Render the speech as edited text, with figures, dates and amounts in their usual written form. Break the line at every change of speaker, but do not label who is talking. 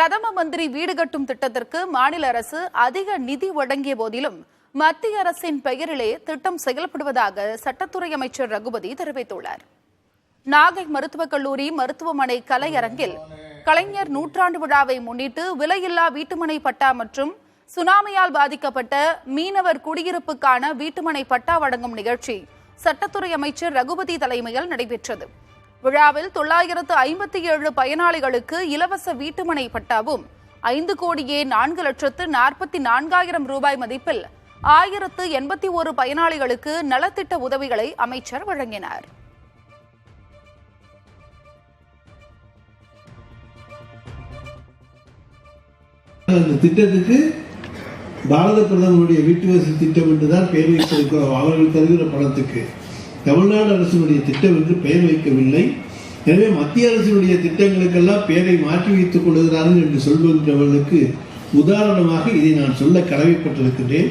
பிரதம மந்திரி வீடு கட்டும் திட்டத்திற்கு மாநில அரசு அதிக நிதி வழங்கிய போதிலும் மத்திய அரசின் பெயரிலே திட்டம் செயல்படுவதாக சட்டத்துறை அமைச்சர் ரகுபதி தெரிவித்துள்ளார். நாகை மருத்துவக் கல்லூரி மருத்துவமனை கலையரங்கில் கலைஞர் நூற்றாண்டு விழாவை முன்னிட்டு விலையில்லா வீட்டுமனை பட்டா மற்றும் சுனாமியால் பாதிக்கப்பட்ட மீனவர் குடியிருப்புக்கான வீட்டுமனை பட்டா வழங்கும் நிகழ்ச்சி சட்டத்துறை அமைச்சர் ரகுபதி தலைமையில் நடைபெற்றது. விழாவில் 957 பயனாளிகளுக்கு இலவச வீட்டுமனை பட்டாவும் 5,04,44,000 ரூபாய் மதிப்பில் 1081 பயனாளிகளுக்கு நலத்திட்ட உதவிகளை அமைச்சர் வழங்கினார்.
அந்த திட்டத்துக்கு பாரத பிரதமருடைய வீட்டு வசதி திட்டம் என்றுதான் பெயர் வைத்திருக்கிறோம். அவர்கள் தருகிற பணத்துக்கு தமிழ்நாடு அரசினுடைய திட்டம் என்று பெயர் வைக்கவில்லை. எனவே மத்திய அரசினுடைய திட்டங்களுக்கெல்லாம் பெயரை மாற்றி வைத்துக் கொள்கிறார்கள் என்று சொல்கின்றவர்களுக்கு உதாரணமாக இதை நான் சொல்ல கடமைப்பட்டிருக்கின்றேன்.